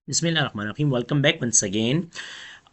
बिस्मिल्लाहिर्रहमानिर्रहीम। Welcome back once again.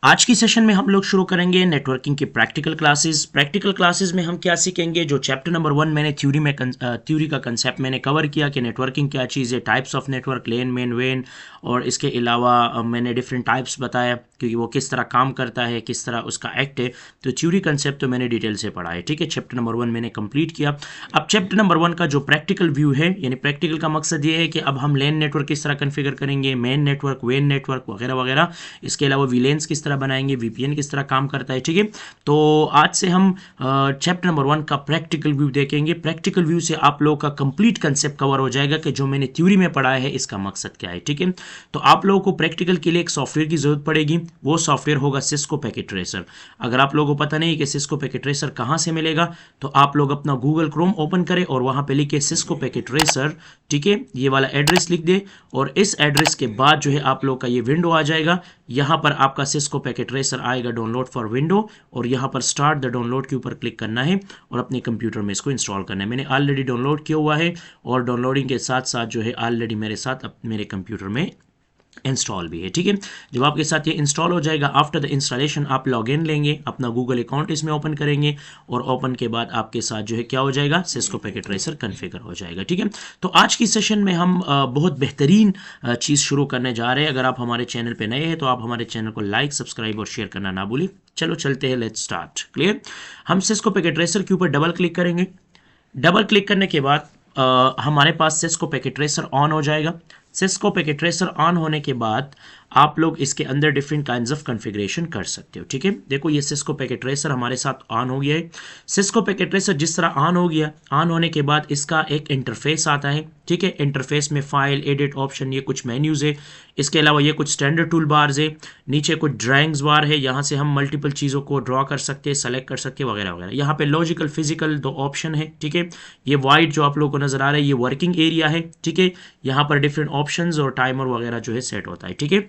आज की सेशन में हम लोग शुरू करेंगे नेटवर्किंग की प्रैक्टिकल क्लासेस। प्रैक्टिकल क्लासेस में हम क्या सीखेंगे, जो चैप्टर नंबर 1 मैंने थ्योरी का कंसेप्ट मैंने कवर किया कि नेटवर्किंग क्या चीज़ है, types of network, lane main vein, और इसके अलावा मैंने डिफरेंट टाइप्स बताया कि वो किस तरह काम करता है, किस तरह उसका एक्ट है। तो थ्योरी कंसेप्ट तो मैंने डिटेल से पढ़ा है, ठीक है। चैप्टर नंबर 1 मैंने कंप्लीट किया। अब चैप्टर नंबर 1 का जो प्रैक्टिकल व्यू है, यानी प्रैक्टिकल का मकसद ये है कि अब हम लेन नेटवर्क किस तरह कन्फिगर करेंगे, मेन नेटवर्क, वेन नेटवर्क वगैरह वगैरह। इसके अलावा वीलेंस किस तरह बनाएंगे, वीपीएन किस तरह काम करता है, ठीक है। तो आज से हम चैप्टर नंबर 1 का प्रैक्टिकल व्यू देखेंगे। प्रैक्टिकल व्यू से आप लोगों का कंप्लीट कंसेप्ट कवर हो जाएगा कि जो मैंने थ्योरी में पढ़ा है इसका मकसद क्या है, ठीक है। तो आप लोगों को प्रैक्टिकल के लिए एक सॉफ्टवेयर की जरूरत पड़ेगी। वो सॉफ्टवेयर होगा सिस्को पैकेट ट्रेसर। अगर आप लोगों को पता नहीं कि सिस्को पैकेट ट्रेसर कहाँ से मिलेगा, तो आप लोग अपना गूगल क्रोम ओपन करें और वहाँ पे लिखे सिस्को पैकेट ट्रेसर, ठीक है। ये वाला एड्रेस लिख दे और इस एड्रेस के बाद जो है आप लोग का ये विंडो आ जाएगा। यहाँ पर आपका सिस्को पैकेट ट्रेसर आएगा, डाउनलोड फॉर विंडो, और यहाँ पर स्टार्ट द डाउनलोड के ऊपर क्लिक करना है और अपने कंप्यूटर में इसको इंस्टॉल करना है। मैंने ऑलरेडी डाउनलोड किया हुआ है और डाउनलोडिंग के साथ साथ जो है ऑलरेडी मेरे साथ मेरे कंप्यूटर में इंस्टॉल भी है, ठीक है। जब आपके साथ ये इंस्टॉल हो जाएगा, आफ्टर द इंस्टॉलेशन आप लॉगिन लेंगे, अपना गूगल अकाउंट इसमें ओपन करेंगे और ओपन के बाद आपके साथ जो है क्या हो जाएगा, सिस्को पैकेट ट्रेसर कॉन्फ़िगर हो जाएगा, ठीक है। तो आज की सेशन में हम बहुत बेहतरीन चीज़ शुरू करने जा रहे हैं। अगर आप हमारे चैनल पे नए हैं तो आप हमारे चैनल को लाइक, सब्सक्राइब और शेयर करना ना भूलें। चलो चलते हैं, लेट्स स्टार्ट। क्लियर। हम सिस्को पैकेट ट्रेसर के ऊपर डबल क्लिक करेंगे। डबल क्लिक करने के बाद हमारे पास सिस्को पैकेट ट्रेसर ऑन हो जाएगा। सिस्को पैकेट ट्रेसर ऑन होने के बाद आप लोग इसके अंदर डिफरेंट काइंड्स ऑफ कॉन्फ़िगरेशन कर सकते हो, ठीक है। देखो ये सिस्को पैकेट ट्रेसर हमारे साथ ऑन हो गया है। सिस्को पैकेट ट्रेसर जिस तरह ऑन हो गया, ऑन होने के बाद इसका एक इंटरफेस आता है, ठीक है। इंटरफेस में फाइल, एडिट ऑप्शन, ये कुछ मेन्यूज है। इसके अलावा ये कुछ स्टैंडर्ड टूल बार्स है। नीचे कुछ ड्राइंग्स बार है, यहाँ से हम मल्टीपल चीज़ों को ड्रॉ कर सकते हैं, सेलेक्ट कर सकते हैं वगैरह वगैरह। यहाँ पे लॉजिकल, फिजिकल 2 ऑप्शन है, ठीक है। ये वाइट जो आप लोगों को नजर आ रहा है ये वर्किंग एरिया है, ठीक है। यहाँ पर डिफरेंट ऑप्शंस और टाइमर वगैरह जो है सेट होता है, ठीक है।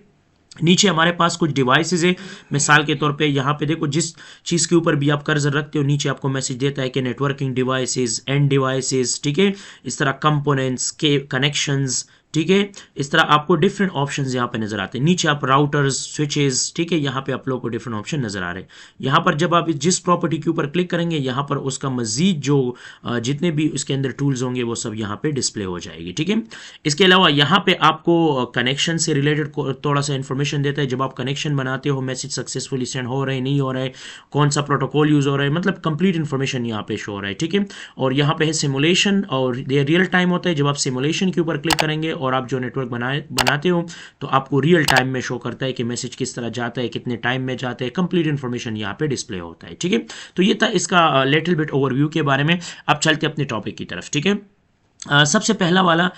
नीचे हमारे पास कुछ डिवाइसेस है। मिसाल के तौर पे यहाँ पे देखो, जिस चीज़ के ऊपर भी आप कर्सर रखते हो नीचे आपको मैसेज देता है कि नेटवर्किंग डिवाइसेस, एंड डिवाइसेस, ठीक है। इस तरह कंपोनेंट्स के कनेक्शंस, ठीक है। इस तरह आपको डिफरेंट ऑप्शंस यहाँ पे नजर आते हैं। नीचे आप राउटर्स, स्विचेस, ठीक है, यहाँ पे आप लोगों को डिफरेंट ऑप्शन नजर आ रहे हैं। यहाँ पर जब आप जिस प्रॉपर्टी के ऊपर क्लिक करेंगे, यहाँ पर उसका मजीद जो जितने भी उसके अंदर टूल्स होंगे वो सब यहाँ पे डिस्प्ले हो जाएगी, ठीक है। इसके अलावा यहाँ पे आपको कनेक्शन से रिलेटेड थोड़ा सा इन्फॉर्मेशन देता है। जब आप कनेक्शन बनाते हो, मैसेज सक्सेसफुली सेंड हो रहे हैं, नहीं हो रहा है, कौन सा प्रोटोकॉल यूज हो रहा है, मतलब कंप्लीट इन्फॉर्मेशन यहाँ पे शो हो रहा है, ठीक है। और यहाँ पे है सिमुलेशन, और ये रियल टाइम होता है। जब आप सिमुलेशन के ऊपर क्लिक करेंगे और आप जो नेटवर्क बनाते हो तो आपको रियल टाइम में शो करता है कि मैसेज किस तरह जाता है, कितने टाइम में जाता है, कंप्लीट इन्फॉर्मेशन यहाँ पे डिस्प्ले होता है, ठीक है। तो ये था इसका लिटिल बिट ओवरव्यू के बारे में। अब चलते अपने टॉपिक की तरफ, ठीक है। सबसे पहला वाला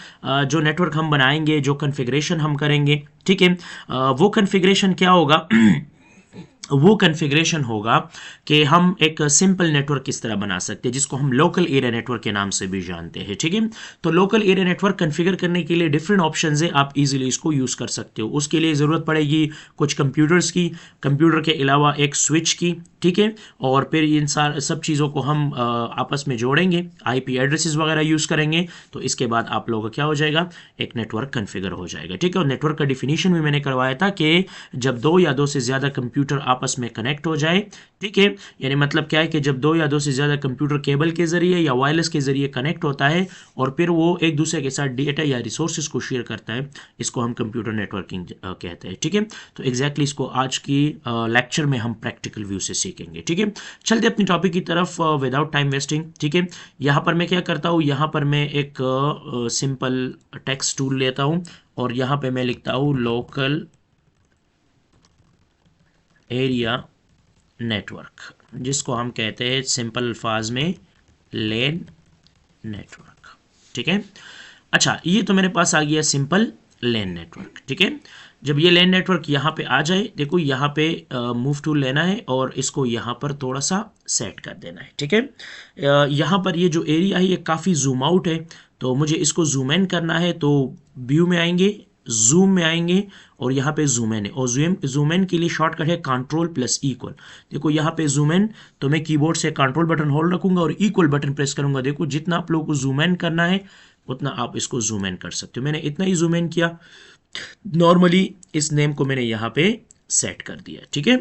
जो नेटवर्क हम बनाएंगे, जो कॉन्फ़िगरेशन हम करेंगे, ठीक है, वो कॉन्फ़िगरेशन क्या होगा वो कॉन्फ़िगरेशन होगा कि हम एक सिंपल नेटवर्क किस तरह बना सकते हैं, जिसको हम लोकल एरिया नेटवर्क के नाम से भी जानते हैं, ठीक है। तो लोकल एरिया नेटवर्क कॉन्फ़िगर करने के लिए डिफरेंट ऑप्शंस है, आप इजीली इसको यूज़ कर सकते हो। उसके लिए ज़रूरत पड़ेगी कुछ कंप्यूटर्स की, कंप्यूटर के अलावा एक स्विच की, ठीक है। और फिर इन सब चीज़ों को हम आपस में जोड़ेंगे, आईपी एड्रेसेस वगैरह यूज़ करेंगे, तो इसके बाद आप लोगों का क्या हो जाएगा, एक नेटवर्क कॉन्फ़िगर हो जाएगा, ठीक है। और नेटवर्क का डिफिनीशन भी मैंने करवाया था कि जब 2 या 2 से ज़्यादा कंप्यूटर आपस में कनेक्ट हो जाए, ठीक है, यानी मतलब क्या है कि जब 2 या 2 से ज़्यादा कंप्यूटर केबल के ज़रिए या वायरलेस के ज़रिए कनेक्ट होता है और फिर वो एक दूसरे के साथ डेटा या रिसोर्सेज को शेयर करता है, इसको हम कंप्यूटर नेटवर्किंग कहते हैं, ठीक है। तो एग्जैक्टली इसको आज की लेक्चर में हम प्रैक्टिकल व्यू से सीखेंगे, ठीक है। चलते अपनी टॉपिक की तरफ विदाउट टाइम वेस्टिंग, ठीक है। यहाँ पर मैं क्या करता हूँ, यहाँ पर मैं एक सिंपल टेक्स्ट टूल लेता हूँ और यहाँ पे मैं लिखता हूँ लोकल एरिया नेटवर्क, जिसको हम कहते हैं सिंपल अल्फाज में लेन नेटवर्क, ठीक है। अच्छा, ये तो मेरे पास आ गया सिंपल लेन नेटवर्क, ठीक है। जब ये लेन नेटवर्क यहाँ पे आ जाए, देखो यहाँ पे मूव टूल लेना है और इसको यहाँ पर थोड़ा सा सेट कर देना है, ठीक है। यहाँ पर ये जो एरिया है ये काफ़ी जूम आउट है, तो मुझे इसको जूम इन करना है। तो व्यू में आएंगे, जूम में आएंगे और यहाँ पे जूम इन है, और जूम इन के लिए शॉर्टकट है Ctrl+Equal। देखो यहाँ पे जूम इन, तो मैं कीबोर्ड से कंट्रोल बटन होल्ड रखूंगा और इक्वल बटन प्रेस करूंगा। देखो जितना आप लोगों को जूम इन करना है उतना आप इसको जूम इन कर सकते हो। मैंने इतना ही जूम इन किया, नॉर्मली इस नेम को मैंने यहाँ पे सेट कर दिया, ठीक है।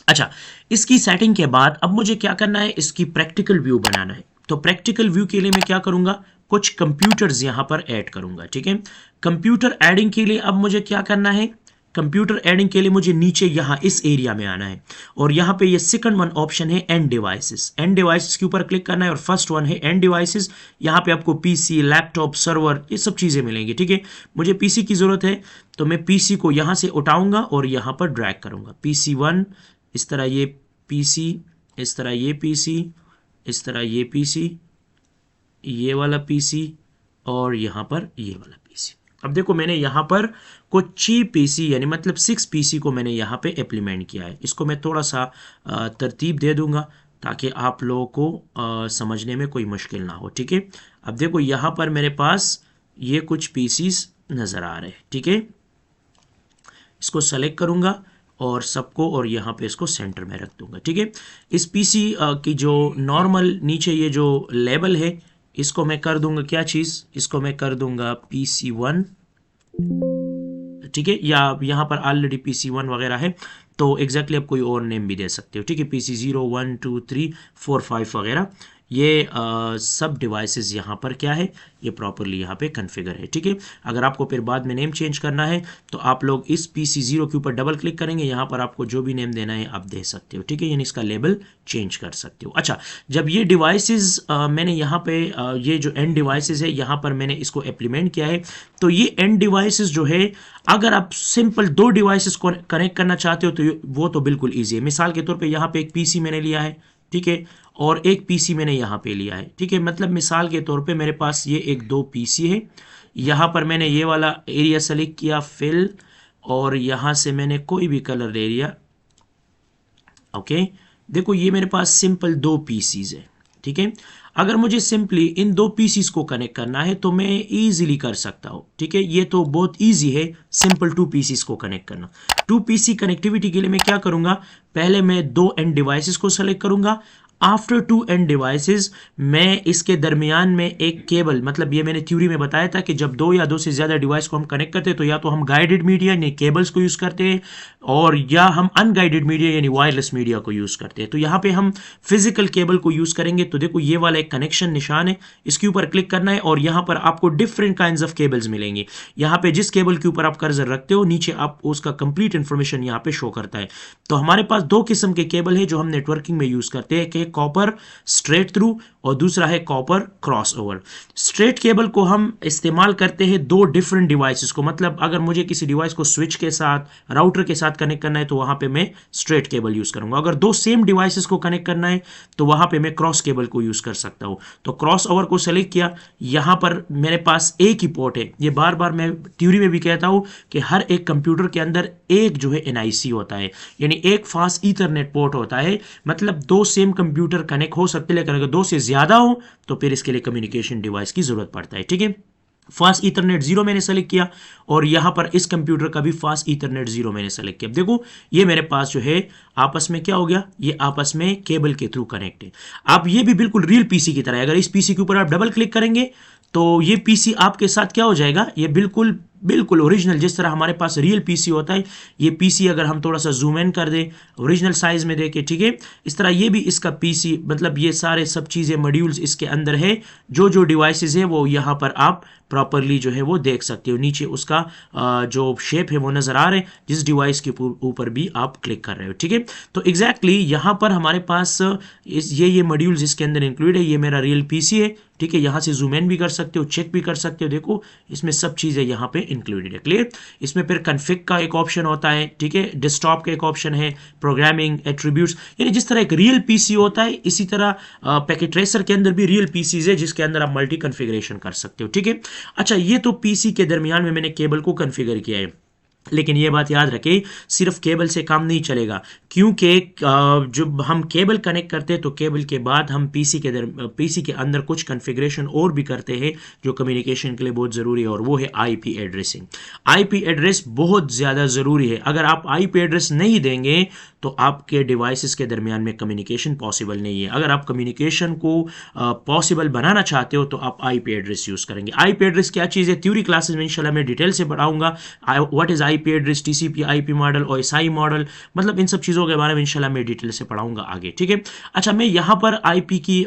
अच्छा, इसकी सेटिंग के बाद अब मुझे क्या करना है, इसकी प्रैक्टिकल व्यू बनाना है। तो प्रैक्टिकल व्यू के लिए मैं क्या करूंगा, कुछ कंप्यूटर्स यहां पर ऐड करूंगा, ठीक है। कंप्यूटर एडिंग के लिए अब मुझे क्या करना है, कंप्यूटर एडिंग के लिए मुझे नीचे यहां इस एरिया में आना है और यहां पे ये सेकंड वन ऑप्शन है एंड डिवाइसेस। एंड डिवाइसेस के ऊपर क्लिक करना है और फर्स्ट वन है एंड डिवाइसेस। यहां पे आपको पीसी, लैपटॉप, सर्वर, ये सब चीजें मिलेंगी, ठीक है। मुझे पीसी की जरूरत है तो मैं पीसी को यहां से उठाऊंगा और यहां पर ड्रैग करूंगा। पीसी 1, इस तरह ये पीसी, इस तरह ये पीसी, इस तरह ये पीसी, ये वाला पीसी और यहां पर ये वाला पीसी। अब देखो मैंने यहां पर कुछ 6 पीसी यानी मतलब 6 पीसी को मैंने यहां पे इम्प्लीमेंट किया है। इसको मैं थोड़ा सा तरतीब दे दूंगा ताकि आप लोगों को समझने में कोई मुश्किल ना हो, ठीक है। अब देखो यहां पर मेरे पास ये कुछ पीसीस नजर आ रहे हैं, ठीक है। इसको सेलेक्ट करूंगा और सबको और यहाँ पे इसको सेंटर में रख दूंगा, ठीक है। इस पीसी की जो नॉर्मल नीचे ये जो लेबल है इसको मैं कर दूंगा क्या चीज़, इसको मैं कर दूंगा PC1, ठीक है। या यहाँ पर ऑलरेडी PC1 वगैरह है तो एग्जैक्टली आप कोई और नेम भी दे सकते हो, ठीक है। PC 0, 1, 2, 3, 4, 5 वगैरह ये सब डिवाइसेस यहाँ पर क्या है, ये प्रॉपरली यहाँ पे कॉन्फ़िगर है, ठीक है। अगर आपको फिर बाद में नेम चेंज करना है तो आप लोग इस PC 0 के ऊपर डबल क्लिक करेंगे, यहाँ पर आपको जो भी नेम देना है आप दे सकते हो, ठीक है। यानी इसका लेबल चेंज कर सकते हो। अच्छा, जब ये डिवाइसेस मैंने यहाँ पे ये जो एंड डिवाइसेस है यहाँ पर मैंने इसको इम्प्लीमेंट किया है, तो ये एंड डिवाइसेस जो है अगर आप सिंपल 2 डिवाइसेस को कनेक्ट करना चाहते हो तो वो तो बिल्कुल ईजी है। मिसाल के तौर पर यहाँ पे एक PC मैंने लिया है, ठीक है, और एक पीसी मैंने यहाँ पे लिया है, ठीक है। मतलब मिसाल के तौर पे मेरे पास ये एक 2 पीसी है, यहाँ पर मैंने ये वाला एरिया सेलेक्ट किया फिल और यहाँ से मैंने कोई भी कलर ले लिया, ओके। देखो ये मेरे पास सिंपल 2 पीसीज है, ठीक है। अगर मुझे सिंपली इन 2 पीसीज को कनेक्ट करना है तो मैं इजीली कर सकता हूँ, ठीक है। ये तो बहुत इजी है सिंपल 2 पीसीज को कनेक्ट करना। 2 पीसी कनेक्टिविटी के लिए मैं क्या करूंगा, पहले मैं 2 एंड डिवाइसेस को सेलेक्ट करूंगा। आफ्टर 2 एंड डिवाइसेस मैं इसके दरमियान में एक केबल, मतलब ये मैंने थ्योरी में बताया था कि जब 2 या 2 से ज़्यादा डिवाइस को हम कनेक्ट करते हैं तो या तो हम गाइडेड मीडिया यानी केबल्स को यूज़ करते हैं और या हम अनगाइडेड मीडिया यानी वायरलेस मीडिया को यूज़ करते हैं। तो यहाँ पे हम फिजिकल केबल को यूज़ करेंगे। तो देखो ये वाला एक कनेक्शन निशान है, इसके ऊपर क्लिक करना है और यहाँ पर आपको डिफरेंट काइंड्स ऑफ केबल्स मिलेंगे। यहाँ पे जिस केबल के ऊपर आप कर्सर रखते हो नीचे आप उसका कंप्लीट इंफॉर्मेशन यहाँ पे शो करता है। तो हमारे पास 2 किस्म के केबल है जो हम नेटवर्किंग में यूज़ करते हैं, कॉपर स्ट्रेट थ्रू और दूसरा है copper cross over. Straight cable को हम इस्तेमाल करते हैं 2 डिफरेंट डिवाइसेस को, मतलब अगर मुझे किसी डिवाइस को स्विच के साथ राउटर के साथ कनेक्ट करना है तो वहां पे मैं स्ट्रेट केबल यूज करूंगा। अगर 2 सेम डिवाइसेस को कनेक्ट करना है तो वहां पे मैं क्रॉस केबल को यूज कर सकता हूं। तो क्रॉस ओवर को सेलेक्ट किया, यहां पर मेरे पास एक ही पोर्ट है। ये बार बार मैं थ्योरी में भी कहता हूं कि हर एक कंप्यूटर के अंदर एक जो है NIC होता है, यानी एक फास्ट ईथरनेट पोर्ट होता है। मतलब 2 सेम कंप्यूटर कनेक्ट हो सकते हैं, लेकिन अगर 2 से ज्यादा हो तो फिर इसके लिए कम्युनिकेशन डिवाइस की जरूरत पड़ता है, ठीक है। फास्ट ईथरनेट 0 मैंने सेलेक्ट किया और यहां पर इस कंप्यूटर का भी फास्ट ईथरनेट 0 मैंने सेलेक्ट किया। देखो ये मेरे पास जो है आपस में क्या हो गया, ये आपस में केबल के थ्रू कनेक्ट है। अब ये भी बिल्कुल रियल पीसी की तरह है। अगर इस पीसी के ऊपर आप डबल क्लिक करेंगे तो ये पीसी आपके साथ क्या हो जाएगा, ये बिल्कुल बिल्कुल ओरिजिनल जिस तरह हमारे पास रियल पीसी होता है। ये पीसी अगर हम थोड़ा सा जूम इन कर दें ओरिजिनल साइज में देके, ठीक है, इस तरह ये भी इसका पीसी, मतलब ये सारे सब चीज़ें मॉड्यूल्स इसके अंदर है। जो जो डिवाइसेस है वो यहाँ पर आप प्रॉपरली जो है वो देख सकते हो। नीचे उसका जो शेप है वो नज़र आ रहे हैं जिस डिवाइस के ऊपर भी आप क्लिक कर रहे हो, ठीक है। तो एग्जैक्टली यहाँ पर हमारे पास ये मॉड्यूल्स इसके अंदर इंक्लूड है। ये मेरा रियल पीसी है, ठीक है। यहाँ से जूम इन भी कर सकते हो, चेक भी कर सकते हो। देखो इसमें सब चीज़ें यहाँ पे इंक्लूडेड है, क्लियर। इसमें फिर कॉन्फ़िग का एक ऑप्शन होता है, ठीक है, डेस्कटॉप का एक ऑप्शन है, प्रोग्रामिंग, एट्रीब्यूट्स, यानी जिस तरह एक रियल पीसी होता है इसी तरह पैकेट ट्रेसर के अंदर भी रियल पीसीज है जिसके अंदर आप मल्टी कॉन्फ़िगरेशन कर सकते हो, ठीक है। अच्छा, ये तो पीसी के दरमियान में मैंने केबल को कॉन्फ़िगर किया है, लेकिन ये बात याद रखें सिर्फ केबल से काम नहीं चलेगा, क्योंकि जब हम केबल कनेक्ट करते हैं तो केबल के बाद हम पीसी के अंदर कुछ कॉन्फ़िगरेशन और भी करते हैं जो कम्युनिकेशन के लिए बहुत ज़रूरी है, और वो है IP एड्रेसिंग। IP एड्रेस बहुत ज़्यादा ज़रूरी है। अगर आप IP एड्रेस नहीं देंगे तो आपके डिवाइसेस के दरमियान में कम्युनिकेशन पॉसिबल नहीं है। अगर आप कम्युनिकेशन को पॉसिबल बनाना चाहते हो तो आप आईपी एड्रेस यूज़ करेंगे। आईपी एड्रेस क्या चीज़ है, थ्योरी क्लासेस में इंशाल्लाह मैं डिटेल से पढ़ाऊंगा। What is IP address, TCP IP model, OSI model, मतलब इन सब चीज़ों के बारे में इंशाल्लाह मैं डिटेल से पढ़ाऊंगा आगे, ठीक है। अच्छा, मैं यहाँ पर आईपी की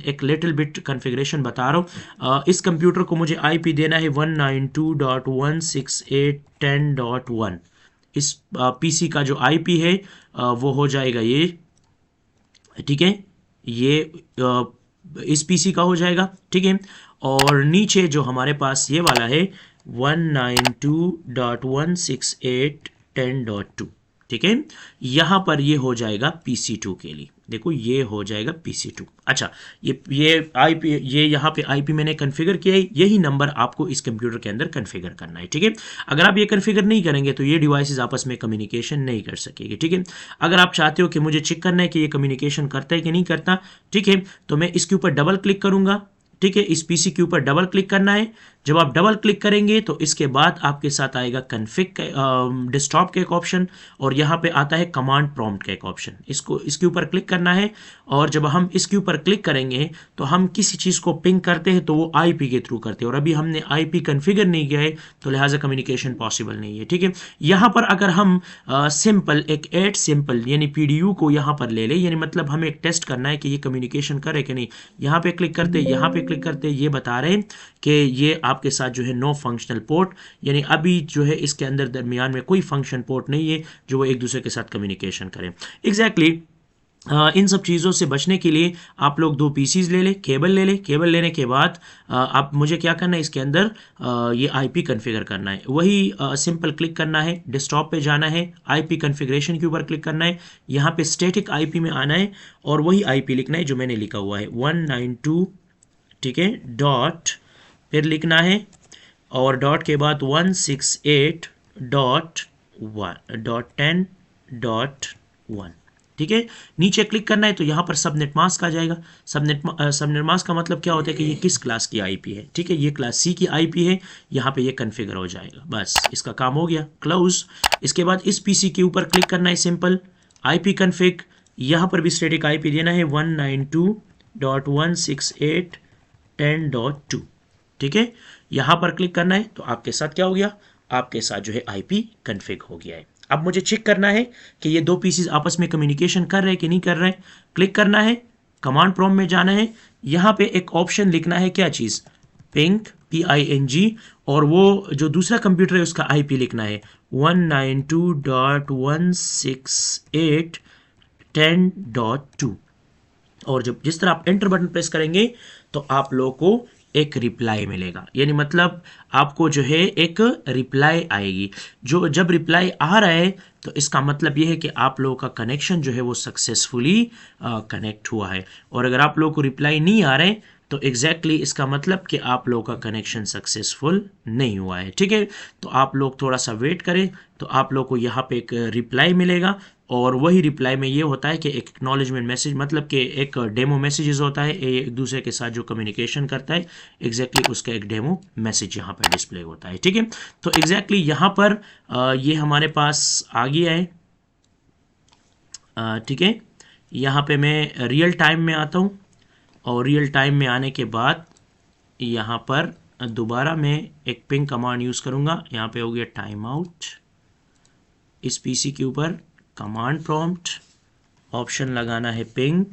एक लिटिल बिट कन्फिग्रेशन बता रहा हूँ। इस कंप्यूटर को मुझे आईपी देना है 192.168.10.1। इस पीसी का जो आईपी है वो हो जाएगा ये, ठीक है, ये इस पीसी का हो जाएगा, ठीक है। और नीचे जो हमारे पास ये वाला है 192.168.10.2, ठीक है, यहाँ पर ये हो जाएगा PC2 के लिए। देखो ये हो जाएगा PC2। अच्छा, ये आईपी, ये यहाँ पे आईपी मैंने कॉन्फ़िगर किया है, यही नंबर आपको इस कंप्यूटर के अंदर कॉन्फ़िगर करना है, ठीक है। अगर आप ये कॉन्फ़िगर नहीं करेंगे तो ये डिवाइसेस आपस में कम्युनिकेशन नहीं कर सकेगी, ठीक है। अगर आप चाहते हो कि मुझे चेक करना है कि ये कम्युनिकेशन करता है कि नहीं करता, ठीक है, तो मैं इसके ऊपर डबल क्लिक करूंगा, ठीक है। इस पीसी के ऊपर डबल क्लिक करना है। जब आप डबल क्लिक करेंगे तो इसके बाद आपके साथ आएगा कन्फिग डेस्कटॉप का एक ऑप्शन, और यहाँ पे आता है कमांड प्रॉम्प्ट का एक ऑप्शन। इसके ऊपर क्लिक करना है, और जब हम इसके ऊपर क्लिक करेंगे तो हम किसी चीज़ को पिंग करते हैं तो वो आईपी के थ्रू करते हैं, और अभी हमने आईपी कन्फिगर नहीं किया है तो लिहाजा कम्युनिकेशन पॉसिबल नहीं है, ठीक है। यहाँ पर अगर हम सिंपल एक एड सिंपल यानी पीडीयू को यहाँ पर ले लें, यानी मतलब हमें एक टेस्ट करना है कि ये कम्युनिकेशन करे कि नहीं, यहाँ पे क्लिक करते, यहाँ पे क्लिक करते, ये बता रहे हैं कि ये आपके साथ जो है नो फंक्शनल पोर्ट, यानी अभी जो है इसके अंदर दरमियान में कोई फंक्शन पोर्ट नहीं है जो वो एक दूसरे के साथ कम्युनिकेशन करें। एग्जैक्टली इन सब चीज़ों से बचने के लिए आप लोग दो पीसीज ले लें, केबल ले लें। केबल लेने के बाद आप मुझे क्या करना है, इसके अंदर ये आईपी कॉन्फ़िगर करना है। वही सिंपल क्लिक करना है, डेस्कटॉप पे जाना है, आईपी कॉन्फ़िगरेशन के ऊपर क्लिक करना है, यहाँ पे स्टैटिक आईपी में आना है और वही आईपी लिखना है जो मैंने लिखा हुआ है 192, ठीक है, डॉट, फिर लिखना है और डॉट के बाद 168.10.1, ठीक है। नीचे क्लिक करना है तो यहाँ पर सबनेट मास्क आ जाएगा। सबनेट मास्क का मतलब क्या होता है कि ये किस क्लास की आईपी है, ठीक है, ये क्लास सी की आईपी है, यहाँ पे ये कॉन्फ़िगर हो जाएगा। बस इसका काम हो गया, क्लोज। इसके बाद इस पीसी के ऊपर क्लिक करना है, सिंपल आईपी कॉन्फ़िग, यहाँ पर भी स्टैटिक आईपी देना है 192.168.10.2, ठीक है। यहाँ पर क्लिक करना है तो आपके साथ क्या हो गया, आपके साथ जो है आईपी कॉन्फ़िग हो गया है। अब मुझे चेक करना है कि ये दो पीसीज आपस में कम्युनिकेशन कर रहे हैं कि नहीं कर रहे हैं। क्लिक करना है, कमांड प्रॉम्प्ट में जाना है, यहाँ पे एक ऑप्शन लिखना है, क्या चीज़, पिंग, PING, और वो जो दूसरा कंप्यूटर है उसका आईपी लिखना है 192.168.10.2, और जब जिस तरह आप एंटर बटन प्रेस करेंगे तो आप लोगों को एक रिप्लाई मिलेगा, यानी मतलब आपको जो है एक रिप्लाई आएगी। जो जब रिप्लाई आ रहा है तो इसका मतलब ये है कि आप लोगों का कनेक्शन जो है वो सक्सेसफुली कनेक्ट हुआ है, और अगर आप लोगों को रिप्लाई नहीं आ रहा है तो एग्जैक्टली इसका मतलब कि आप लोगों का कनेक्शन सक्सेसफुल नहीं हुआ है, ठीक है। तो आप लोग थोड़ा सा वेट करें तो आप लोग को यहाँ पे एक रिप्लाई मिलेगा, और वही रिप्लाई में ये होता है कि एक एक्नॉलेजमेंट मैसेज, मतलब कि एक डेमो मैसेजेस होता है एक दूसरे के साथ जो कम्युनिकेशन करता है, एग्जैक्टली उसका एक डेमो मैसेज यहाँ पर डिस्प्ले होता है, ठीक है। तो एग्जैक्टली यहाँ पर ये हमारे पास आ गया है, ठीक है। यहाँ पे मैं रियल टाइम में आता हूँ, और रियल टाइम में आने के बाद यहाँ पर दोबारा मैं एक पिंग कमांड यूज़ करूँगा। यहाँ पे हो गया टाइम आउट, इस पीसी के ऊपर कमांड प्रॉम्प्ट, ऑप्शन लगाना है पिंग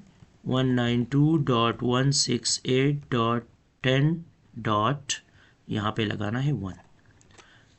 192.168.10. यहाँ पे लगाना है 1,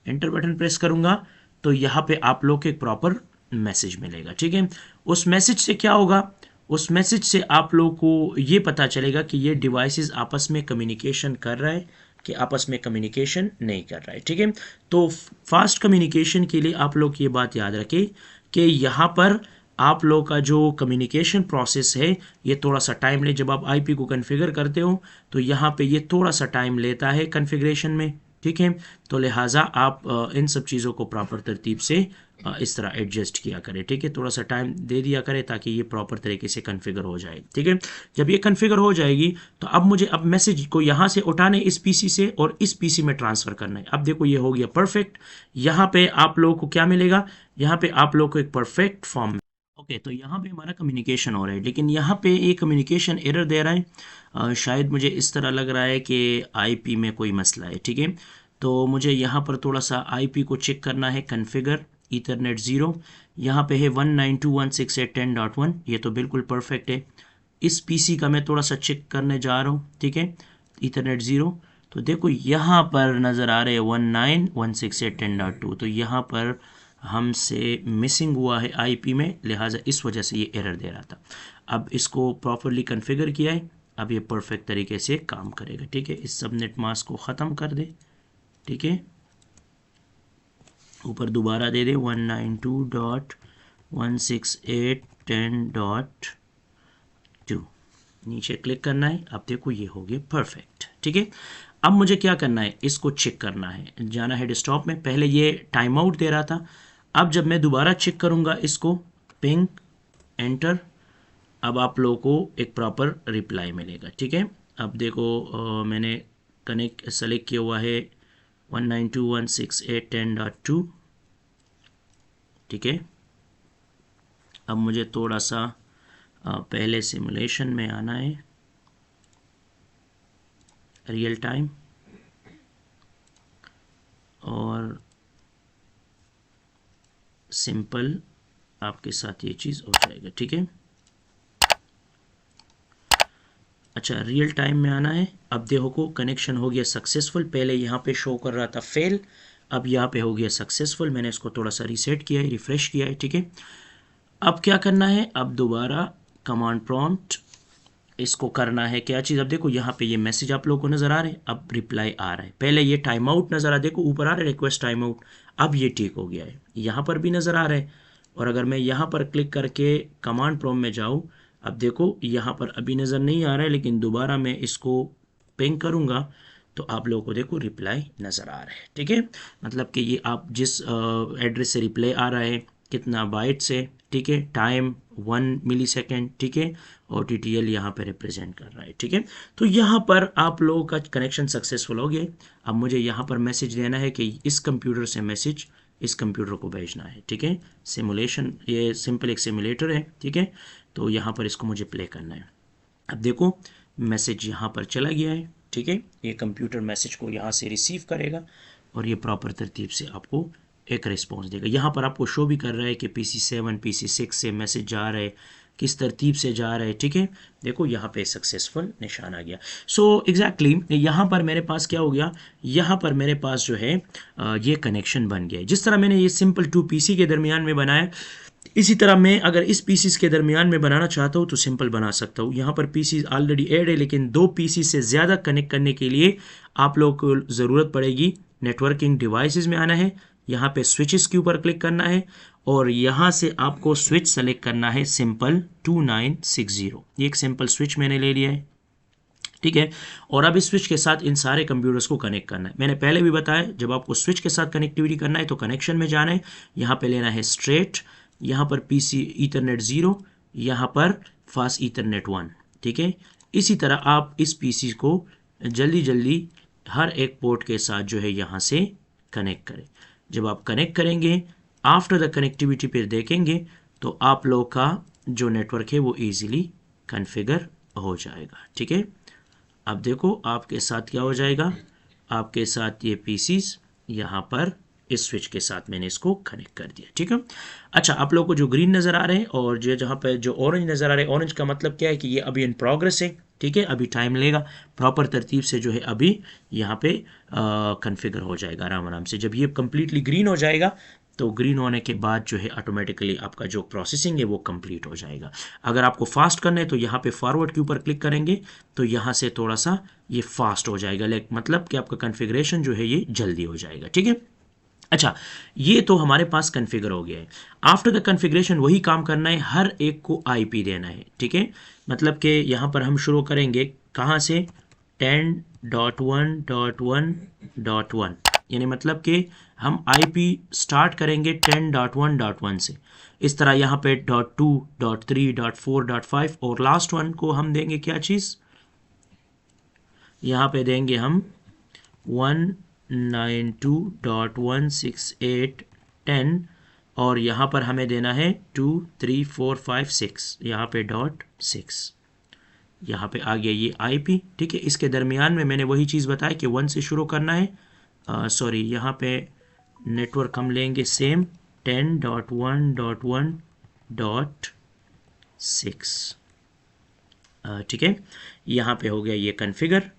एंटर बटन प्रेस करूँगा तो यहाँ पे आप लोग को एक प्रॉपर मैसेज मिलेगा, ठीक है। उस मैसेज से क्या होगा, उस मैसेज से आप लोगों को ये पता चलेगा कि ये डिवाइसेस आपस में कम्युनिकेशन कर रहा है कि आपस में कम्युनिकेशन नहीं कर रहा है, ठीक है। तो फास्ट कम्युनिकेशन के लिए आप लोग ये बात याद रखें कि यहाँ पर आप लोग का जो कम्युनिकेशन प्रोसेस है ये थोड़ा सा टाइम ले। जब आप आईपी को कॉन्फ़िगर करते हो तो यहाँ पे ये थोड़ा सा टाइम लेता है कॉन्फ़िगरेशन में, ठीक है। तो लिहाजा आप इन सब चीज़ों को प्रॉपर तरतीब से इस तरह एडजस्ट किया करें, ठीक है। थोड़ा सा टाइम दे दिया करें ताकि ये प्रॉपर तरीके से कॉन्फ़िगर हो जाए, ठीक है। जब ये कॉन्फ़िगर हो जाएगी तो अब मुझे अब मैसेज को यहाँ से उठाने इस पीसी से और इस पीसी में ट्रांसफ़र करना है। अब देखो ये हो गया परफेक्ट। यहाँ पे आप लोगों को क्या मिलेगा, यहाँ पे आप लोगों को एक परफेक्ट फॉर्म, ओके तो यहाँ पे हमारा कम्युनिकेशन हो रहा है, लेकिन यहाँ पे ये कम्युनिकेशन एरर दे रहा है। शायद मुझे इस तरह लग रहा है कि आईपी में कोई मसला है। ठीक है, तो मुझे यहाँ पर थोड़ा सा आईपी को चेक करना है। कन्फिगर ईथरनेट 0, यहाँ पे है 192.168.10.1, ये तो बिल्कुल परफेक्ट है। इस पीसी का मैं थोड़ा सा चेक करने जा रहा हूँ। ठीक है, ईथरनेट 0, तो देखो यहाँ पर नज़र आ रहे हैं 19168.10.2, तो यहाँ पर हमसे मिसिंग हुआ है आईपी में, लिहाजा इस वजह से ये एरर दे रहा था। अब इसको प्रॉपरली कॉन्फ़िगर किया है, अब ये परफेक्ट तरीके से काम करेगा। ठीक है, इस सबनेट मास्क को ख़त्म कर दे। ठीक है, ऊपर दोबारा दे दे 192.168.10.2, नीचे क्लिक करना है। अब देखो ये हो गया परफेक्ट। ठीक है, अब मुझे क्या करना है, इसको चेक करना है, जाना है डेस्कटॉप में। पहले ये टाइम आउट दे रहा था, अब जब मैं दोबारा चेक करूँगा इसको, पिंग एंटर, अब आप लोगों को एक प्रॉपर रिप्लाई मिलेगा। ठीक है, अब देखो मैंने कनेक्ट सेलेक्ट किया हुआ है 192.168.10.2। ठीक है, अब मुझे थोड़ा सा पहले सिमुलेशन में आना है, रियल टाइम, और सिंपल आपके साथ ये चीज़ हो जाएगा। ठीक है, अच्छा रियल टाइम में आना है। अब देखो कनेक्शन हो गया सक्सेसफुल, पहले यहाँ पे शो कर रहा था फेल, अब यहाँ पे हो गया सक्सेसफुल। मैंने इसको थोड़ा सा रीसेट किया है, रिफ़्रेश किया है। ठीक है, अब क्या करना है, अब दोबारा कमांड प्रॉम्प्ट इसको करना है क्या चीज़। अब देखो यहाँ पे ये मैसेज आप लोगों को नज़र आ रहे हैं, अब रिप्लाई आ रहा है। पहले ये टाइम आउट नज़र आ, देखो ऊपर आ रहा है रिक्वेस्ट टाइम आउट, अब ये ठीक हो गया है, यहाँ पर भी नज़र आ रहा है। और अगर मैं यहाँ पर क्लिक करके कमांड प्रॉम्प्ट में जाऊँ, अब देखो यहाँ पर अभी नज़र नहीं आ रहा है, लेकिन दोबारा मैं इसको पिंग करूँगा तो आप लोगों को देखो रिप्लाई नज़र आ रहा है। ठीक है, मतलब कि ये आप जिस एड्रेस से रिप्लाई आ रहा है, कितना बाइट से, ठीक है, टाइम 1 मिलीसेकंड, ठीक है, और TTL यहाँ पे रिप्रेजेंट कर रहा है। ठीक है, तो यहाँ पर आप लोगों का कनेक्शन सक्सेसफुल हो गया। अब मुझे यहाँ पर मैसेज देना है कि इस कंप्यूटर से मैसेज इस कंप्यूटर को भेजना है। ठीक है, सिमुलेशन, ये सिंपल एक सिमुलेटर है। ठीक है, तो यहाँ पर इसको मुझे प्ले करना है। अब देखो मैसेज यहाँ पर चला गया है। ठीक है, ये कंप्यूटर मैसेज को यहाँ से रिसीव करेगा और ये प्रॉपर तरतीब से आपको एक रिस्पॉन्स देगा। यहाँ पर आपको शो भी कर रहा है कि PC7 PC6 से मैसेज जा रहा है, किस तरतीब से जा रहा है। ठीक है, देखो यहाँ पे सक्सेसफुल निशान आ गया। सो एग्जैक्टली यहाँ पर मेरे पास क्या हो गया, यहाँ पर मेरे पास जो है ये कनेक्शन बन गया है। जिस तरह मैंने ये सिंपल 2 PC के दरमियान में बनाया, इसी तरह मैं अगर इस पीसीस के दरमियान में बनाना चाहता हूँ तो सिंपल बना सकता हूँ। यहाँ पर पीसीस ऑलरेडी ऐड है, लेकिन 2 पीसीस से ज़्यादा कनेक्ट करने के लिए आप लोग को ज़रूरत पड़ेगी नेटवर्किंग डिवाइसेस में आना है, यहाँ पे स्विचेस के ऊपर क्लिक करना है और यहाँ से आपको स्विच सेलेक्ट करना है सिंपल 2960। ये एक सिंपल स्विच मैंने ले लिया है। ठीक है, और अब इस स्विच के साथ इन सारे कंप्यूटर्स को कनेक्ट करना है। मैंने पहले भी बताया, जब आपको स्विच के साथ कनेक्टिविटी करना है तो कनेक्शन में जाना है, यहाँ पे लेना है स्ट्रेट, यहाँ पर PC ईथरनेट 0, यहाँ पर फास्ट ईथरनेट 1। ठीक है, इसी तरह आप इस PC को जल्दी जल्दी हर एक पोर्ट के साथ जो है यहाँ से कनेक्ट करें। जब आप कनेक्ट करेंगे, आफ्टर द कनेक्टिविटी पे देखेंगे तो आप लोग का जो नेटवर्क है वो ईजिली कन्फिगर हो जाएगा। ठीक है, अब देखो आपके साथ क्या हो जाएगा, आपके साथ ये पीसीस यहाँ पर इस स्विच के साथ मैंने इसको कनेक्ट कर दिया। ठीक है, अच्छा आप लोगों को जो ग्रीन नज़र आ रहे हैं और जो जहाँ पे जो ऑरेंज नज़र आ रहे हैं, ऑरेंज का मतलब क्या है कि ये अभी इन प्रोग्रेस है। ठीक है, अभी टाइम लेगा, प्रॉपर तरतीब से जो है अभी यहाँ पे कन्फिगर हो जाएगा आराम आराम से। जब ये कम्प्लीटली ग्रीन हो जाएगा तो ग्रीन होने के बाद जो है ऑटोमेटिकली आपका जो प्रोसेसिंग है वो कंप्लीट हो जाएगा। अगर आपको फास्ट करना है तो यहाँ पे फॉरवर्ड के ऊपर क्लिक करेंगे तो यहाँ से थोड़ा सा ये फास्ट हो जाएगा, मतलब कि आपका कॉन्फ़िगरेशन जो है ये जल्दी हो जाएगा। ठीक है, अच्छा ये तो हमारे पास कॉन्फ़िगर हो गया है। आफ्टर द कॉन्फ़िगरेशन वही काम करना है, हर एक को IP देना है। ठीक है, मतलब कि यहाँ पर हम शुरू करेंगे कहाँ से, 10.1.1.1, यानी मतलब कि हम IP स्टार्ट करेंगे 10.1.1 से। इस तरह यहाँ पे .2, .3, .4, .5 और लास्ट वन को हम देंगे क्या चीज़, यहाँ पे देंगे हम 192.168.10 और यहाँ पर हमें देना है 2 3 4 5 6, यहाँ पे .6, यहाँ पे आ गया ये IP, ठीक है। इसके दरमियान में मैंने वही चीज़ बताया कि 1 से शुरू करना है, सॉरी यहाँ पे नेटवर्क हम लेंगे सेम 10.1.1.6, ठीक है। यहाँ पे हो गया ये कॉन्फ़िगर,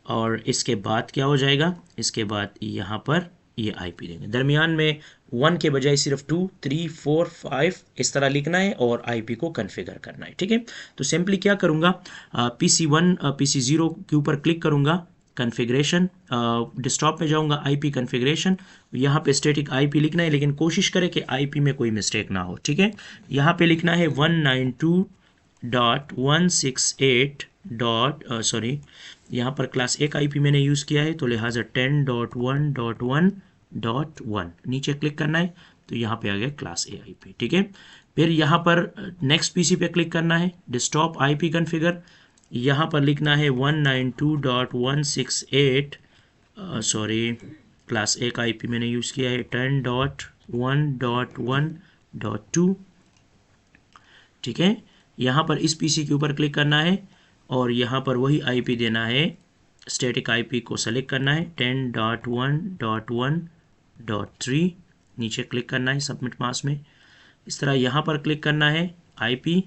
और इसके बाद क्या हो जाएगा, इसके बाद यहाँ पर ये IP देंगे। दरमियान में 1 के बजाय सिर्फ 2 3 4 5 इस तरह लिखना है और IP को कॉन्फ़िगर करना है, ठीक है। तो सिंपली क्या करूँगा, PC1 PC0 के ऊपर क्लिक करूँगा, कॉन्फ़िगरेशन, डेस्कटॉप में जाऊँगा, IP कॉन्फ़िगरेशन, यहाँ पे स्टैटिक IP लिखना है, लेकिन कोशिश करें कि IP में कोई मिस्टेक ना हो, ठीक है। यहाँ पे लिखना है 192.168 सॉरी यहाँ पर क्लास A का IP मैंने यूज़ किया है, तो लिहाजा 10.1.1.1 नीचे क्लिक करना है, तो यहाँ पे आ गया क्लास A IP, ठीक है। फिर यहाँ पर नेक्स्ट PC पे क्लिक करना है, डेस्कटॉप IP कॉन्फ़िगर, यहाँ पर लिखना है 192.168 सॉरी क्लास A का IP मैंने यूज़ किया है 10.1.1.2, ठीक है। यहाँ पर इस PC के ऊपर क्लिक करना है और यहाँ पर वही IP देना है, स्टैटिक IP को सेलेक्ट करना है 10.1.1.3, नीचे क्लिक करना है सबमिट मास में, इस तरह यहाँ पर क्लिक करना है, IP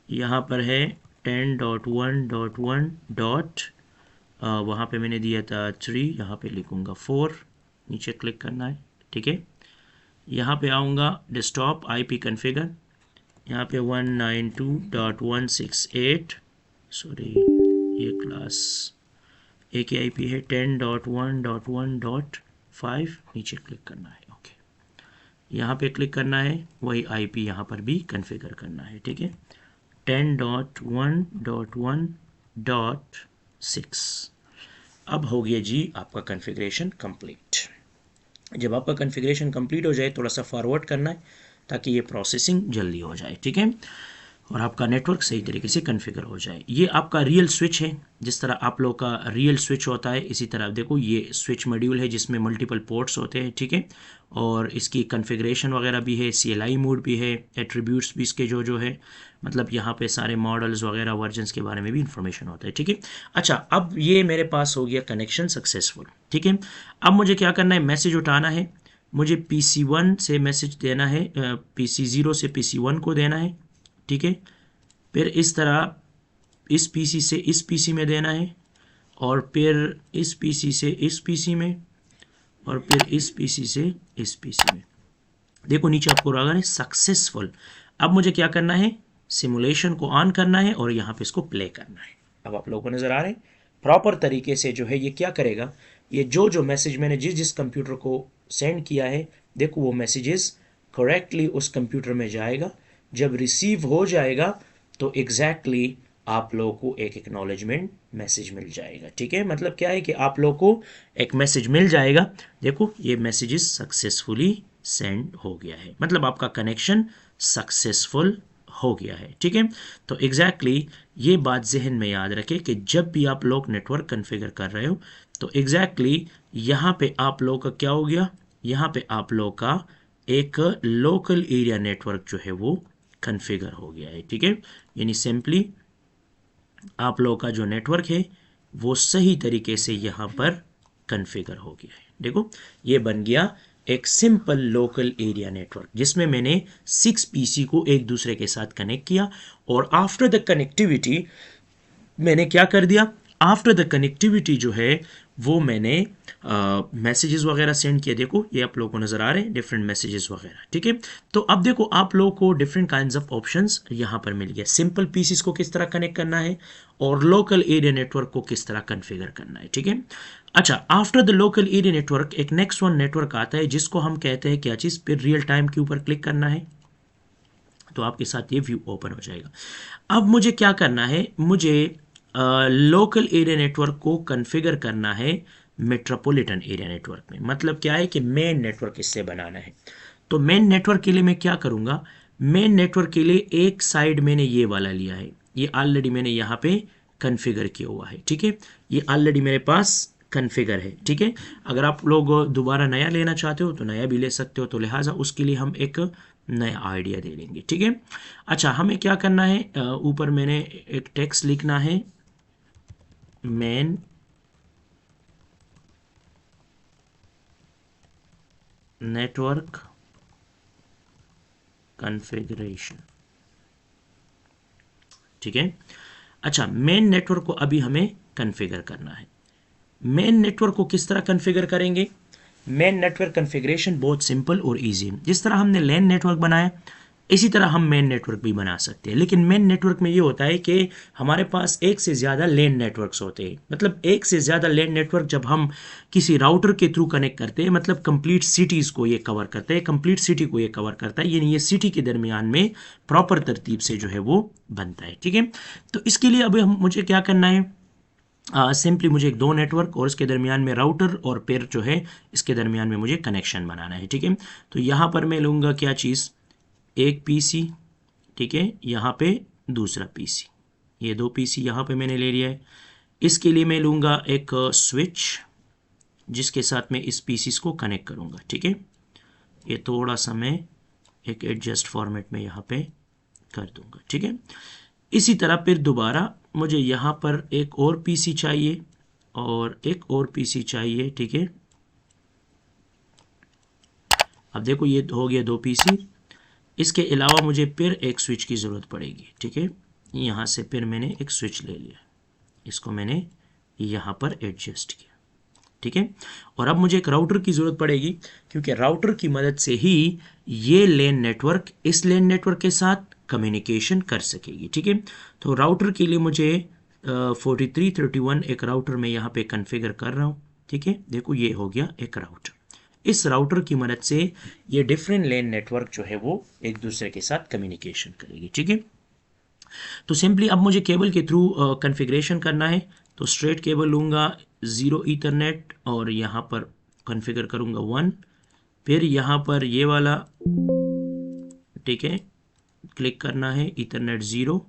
यहाँ पर है 10.1.1. वहाँ पे मैंने दिया था 3, यहाँ पे लिखूँगा 4, नीचे क्लिक करना है, ठीक है। यहाँ पे आऊँगा डेस्कटॉप IP कॉन्फ़िगर, यहाँ पे 192.168 सॉरी ये क्लास A की IP है 10.1.1.5, नीचे क्लिक करना है, ओके। यहाँ पे क्लिक करना है, वही IP यहाँ पर भी कॉन्फ़िगर करना है, ठीक है, 10.1.1.6। अब हो गया जी आपका कॉन्फ़िगरेशन कंप्लीट। जब आपका कॉन्फ़िगरेशन कंप्लीट हो जाए, थोड़ा सा फॉरवर्ड करना है ताकि ये प्रोसेसिंग जल्दी हो जाए, ठीक है, और आपका नेटवर्क सही तरीके से कॉन्फ़िगर हो जाए। ये आपका रियल स्विच है, जिस तरह आप लोग का रियल स्विच होता है, इसी तरह देखो ये स्विच मॉड्यूल है जिसमें मल्टीपल पोर्ट्स होते हैं, ठीक है, और इसकी कॉन्फ़िगरेशन वगैरह भी है, CLI मोड भी है, एट्रीब्यूट्स भी इसके जो है, मतलब यहाँ पे सारे मॉडल्स वगैरह वर्जन्स के बारे में भी इंफॉर्मेशन होता है, ठीक है। अच्छा, अब ये मेरे पास हो गया कनेक्शन सक्सेसफुल, ठीक है। अब मुझे क्या करना है, मैसेज उठाना है, मुझे PC1 से मैसेज देना है, PC0 से PC1 को देना है, ठीक है। फिर इस तरह इस PC से इस PC में देना है, और फिर इस PC से इस PC में, और फिर इस PC से इस PC में। देखो नीचे आपको रहा है सक्सेसफुल। अब मुझे क्या करना है, सिमुलेशन को ऑन करना है और यहाँ पे इसको प्ले करना है। अब आप लोगों को नज़र आ रहे हैं प्रॉपर तरीके से जो है ये क्या करेगा, ये जो मैसेज मैंने जिस कंप्यूटर को सेंड किया है, देखो वो मैसेजेस करेक्टली उस कंप्यूटर में जाएगा। जब रिसीव हो जाएगा तो एग्जैक्टली आप लोगों को एक एक्नॉलेजमेंट मैसेज मिल जाएगा, ठीक है। मतलब क्या है कि आप लोगों को एक मैसेज मिल जाएगा, देखो ये मैसेजेस सक्सेसफुली सेंड हो गया है, मतलब आपका कनेक्शन सक्सेसफुल हो गया है, ठीक है। तो एग्जैक्टली ये बात जहन में याद रखें कि जब भी आप लोग नेटवर्क कॉन्फ़िगर कर रहे हो, तो एग्जैक्टली यहाँ पे आप लोगों का क्या हो गया, यहाँ पे आप लोगों का एक लोकल एरिया नेटवर्क जो है वो कॉन्फ़िगर हो गया है, ठीक है। यानी सिंपली आप लोगों का जो नेटवर्क है वो सही तरीके से यहाँ पर कॉन्फ़िगर हो गया है। देखो ये बन गया एक सिंपल लोकल एरिया नेटवर्क, जिसमें मैंने 6 PC को एक दूसरे के साथ कनेक्ट किया, और आफ्टर द कनेक्टिविटी मैंने क्या कर दिया, आफ्टर द कनेक्टिविटी जो है वो मैंने मैसेजेस वगैरह सेंड किए। देखो ये आप लोगों को नज़र आ रहे हैं डिफरेंट मैसेजेस वगैरह, ठीक है। तो अब देखो आप लोगों को डिफरेंट काइंड्स ऑफ ऑप्शंस यहाँ पर मिल गया, सिंपल पीसीस को किस तरह कनेक्ट करना है और लोकल एरिया नेटवर्क को किस तरह कॉन्फ़िगर करना है, ठीक है। अच्छा, after the local area network एक नेक्स्ट वन नेटवर्क आता है जिसको हम कहते हैं क्या चीज़, फिर रियल टाइम के ऊपर क्लिक करना है तो आपके साथ ये व्यू ओपन हो जाएगा। अब मुझे क्या करना है, मुझे लोकल एरिया नेटवर्क को कॉन्फ़िगर करना है मेट्रोपॉलिटन एरिया नेटवर्क में। मतलब क्या है कि मेन नेटवर्क इससे बनाना है। तो मेन नेटवर्क के लिए मैं क्या करूँगा, मेन नेटवर्क के लिए एक साइड मैंने ये वाला लिया है, ये ऑलरेडी मैंने यहाँ पे कॉन्फ़िगर किया हुआ है, ठीक है। ये ऑलरेडी मेरे पास कॉन्फ़िगर है, ठीक है। अगर आप लोग दोबारा नया लेना चाहते हो तो नया भी ले सकते हो, तो लिहाजा उसके लिए हम एक नया आइडिया दे लेंगे, ठीक है। अच्छा, हमें क्या करना है, ऊपर मैंने एक टेक्स्ट लिखना है, मेन नेटवर्क कॉन्फ़िगरेशन, ठीक है। अच्छा, मेन नेटवर्क को अभी हमें कॉन्फ़िगर करना है। मेन नेटवर्क को किस तरह कॉन्फ़िगर करेंगे? मेन नेटवर्क कॉन्फ़िगरेशन बहुत सिंपल और इजी है। जिस तरह हमने लैन नेटवर्क बनाया, इसी तरह हम मेन नेटवर्क भी बना सकते हैं। लेकिन मेन नेटवर्क में ये होता है कि हमारे पास एक से ज़्यादा लैन नेटवर्क्स होते हैं। मतलब एक से ज़्यादा लैन नेटवर्क जब हम किसी राउटर के थ्रू कनेक्ट करते हैं, मतलब कंप्लीट सिटीज़ को ये कवर करते हैं, कंप्लीट सिटी को ये कवर करता है, यानी ये सिटी के दरमियान में प्रॉपर तरतीब से जो है वो बनता है, ठीक है। तो इसके लिए अभी मुझे क्या करना है, सिंपली मुझे एक दो नेटवर्क और इसके दरमियान में राउटर और पेयर जो है इसके दरमियान में मुझे कनेक्शन बनाना है, ठीक है। तो यहाँ पर मैं लूँगा क्या चीज़, एक पीसी, ठीक है, यहाँ पे दूसरा पीसी, ये दो पीसी यहाँ पे मैंने ले लिया है। इसके लिए मैं लूँगा एक स्विच जिसके साथ मैं इस पीसीस को कनेक्ट करूँगा, ठीक है। ये थोड़ा सा मैं एक एडजस्ट फॉर्मेट में यहाँ पे कर दूँगा, ठीक है। इसी तरह फिर दोबारा मुझे यहाँ पर एक और पीसी चाहिए और एक और पीसी चाहिए, ठीक है। अब देखो ये हो गया दो पीसी। इसके अलावा मुझे फिर एक स्विच की ज़रूरत पड़ेगी, ठीक है। यहाँ से फिर मैंने एक स्विच ले लिया, इसको मैंने यहाँ पर एडजस्ट किया, ठीक है। और अब मुझे एक राउटर की ज़रूरत पड़ेगी, क्योंकि राउटर की मदद से ही ये लेन नेटवर्क इस लेन नेटवर्क के साथ कम्युनिकेशन कर सकेगी, ठीक है। तो राउटर के लिए मुझे 4331 एक राउटर में यहाँ पे कॉन्फ़िगर कर रहा हूँ, ठीक है। देखो ये हो गया एक राउटर। इस राउटर की मदद से ये डिफरेंट लेन नेटवर्क जो है वो एक दूसरे के साथ कम्युनिकेशन करेगी, ठीक है। तो सिंपली अब मुझे केबल के थ्रू कॉन्फ़िगरेशन करना है, तो स्ट्रेट केबल लूँगा 0 ईथरनेट और यहाँ पर कॉन्फ़िगर करूँगा 1, फिर यहाँ पर ये वाला, ठीक है, क्लिक करना है ईथरनेट 0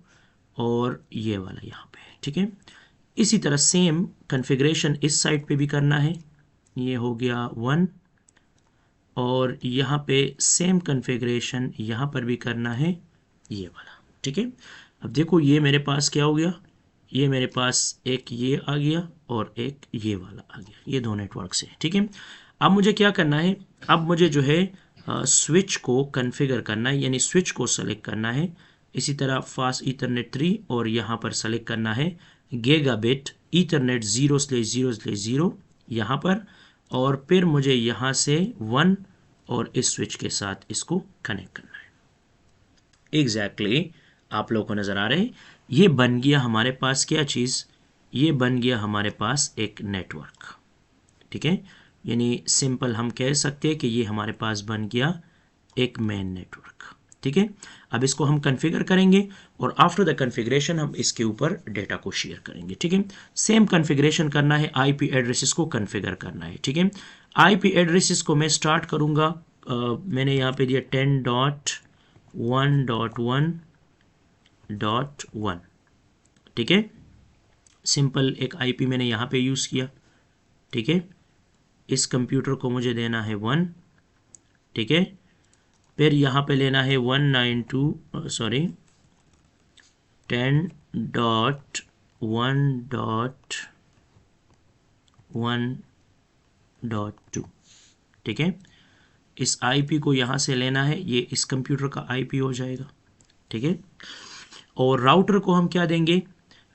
और ये वाला यहाँ पे, ठीक है। इसी तरह सेम कॉन्फ़िगरेशन इस साइड पे भी करना है, ये हो गया 1 और यहाँ पे सेम कॉन्फ़िगरेशन यहाँ पर भी करना है, ये वाला, ठीक है। अब देखो ये मेरे पास क्या हो गया, ये मेरे पास एक ये आ गया और एक ये वाला आ गया, ये दो नेटवर्क से, ठीक है। अब मुझे क्या करना है, अब मुझे जो है स्विच को कॉन्फ़िगर करना है, यानी स्विच को सेलेक्ट करना है। इसी तरह फास्ट ईथरनेट 3 और यहाँ पर सेलेक्ट करना है गीगाबिट ईथरनेट 0/0/0 यहाँ पर, और फिर मुझे यहाँ से 1 और इस स्विच के साथ इसको कनेक्ट करना है। एग्जैक्टली आप लोगों को नज़र आ रहे हैं, ये बन गया हमारे पास क्या चीज़, ये बन गया हमारे पास एक नेटवर्क, ठीक है। यानी सिंपल हम कह सकते हैं कि ये हमारे पास बन गया एक मेन नेटवर्क, ठीक है। अब इसको हम कॉन्फ़िगर करेंगे और आफ्टर द कॉन्फ़िगरेशन हम इसके ऊपर डेटा को शेयर करेंगे, ठीक है। सेम कॉन्फ़िगरेशन करना है, आईपी एड्रेसेस को कॉन्फ़िगर करना है, ठीक है। आईपी एड्रेसेस को मैं स्टार्ट करूँगा, मैंने यहाँ पे दिया 10.1.1.1, ठीक है। सिंपल एक आईपी मैंने यहाँ पे यूज़ किया, ठीक है। इस कंप्यूटर को मुझे देना है 1, ठीक है। फिर यहाँ पे लेना है 10.1.1.2, ठीक है। इस आईपी को यहाँ से लेना है, ये इस कंप्यूटर का आईपी हो जाएगा, ठीक है। और राउटर को हम क्या देंगे,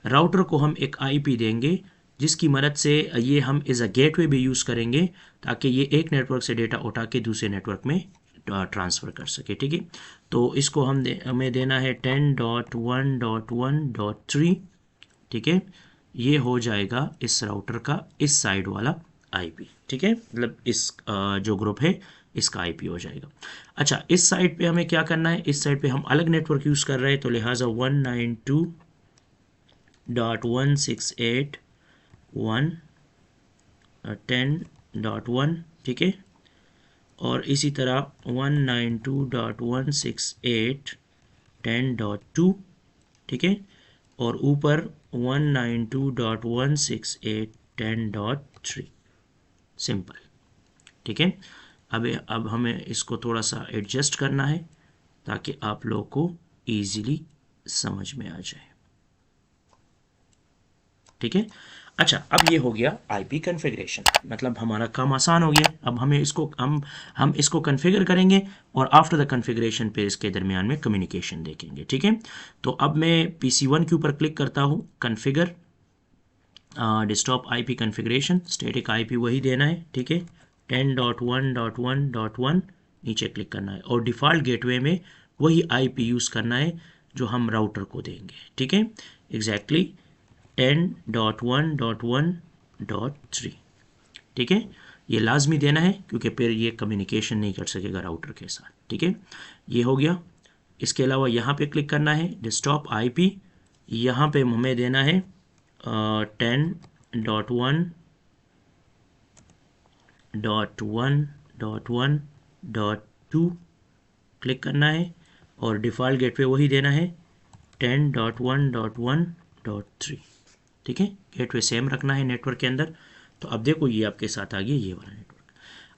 राउटर को हम एक आईपी देंगे जिसकी मदद से ये हम एज अ गेटवे भी यूज़ करेंगे, ताकि ये एक नेटवर्क से डेटा उठा के दूसरे नेटवर्क में ट्रांसफ़र कर सके, ठीक है। तो इसको हमें देना है 10.1.1.3, ठीक है। ये हो जाएगा इस राउटर का इस साइड वाला आईपी, ठीक है। मतलब इस जो ग्रुप है इसका आईपी हो जाएगा। अच्छा, इस साइड पे हमें क्या करना है, इस साइड पे हम अलग नेटवर्क यूज़ कर रहे हैं, तो लिहाजा 192.168.1.10.1, ठीक है। और इसी तरह 192.168.10.2, ठीक है। और ऊपर 192.168.10.3, 3। सिंपल, ठीक है। अब हमें इसको थोड़ा सा एडजस्ट करना है ताकि आप लोगों को ईजिली समझ में आ जाए, ठीक है। अच्छा, अब ये हो गया आईपी कॉन्फ़िगरेशन, मतलब हमारा काम आसान हो गया। अब हमें इसको हम इसको कॉन्फ़िगर करेंगे और आफ्टर द कॉन्फ़िगरेशन पे इसके दरमियान में कम्युनिकेशन देखेंगे, ठीक है। तो अब मैं PC1 के ऊपर क्लिक करता हूँ, configure desktop IP configuration, static IP वही देना है, ठीक है। 10.1.1.1 नीचे क्लिक करना है और डिफ़ॉल्ट गेटवे में वही आईपी यूज़ करना है जो हम राउटर को देंगे, ठीक है। एग्जैक्टली 10.1.1.3, ठीक है। ये लाजमी देना है क्योंकि फिर ये कम्युनिकेशन नहीं कर सकेगा राउटर के साथ, ठीक है। ये हो गया। इसके अलावा यहाँ पे क्लिक करना है डेस्कटॉप आईपी, यहाँ पे हमें देना है 10.1.1.2 क्लिक करना है और डिफ़ॉल्ट गेटवे वही देना है 10.1.1.3, ठीक है। गेटवे सेम रखना है नेटवर्क के अंदर। तो अब देखो ये आपके साथ आ गया ये वाला नेटवर्क।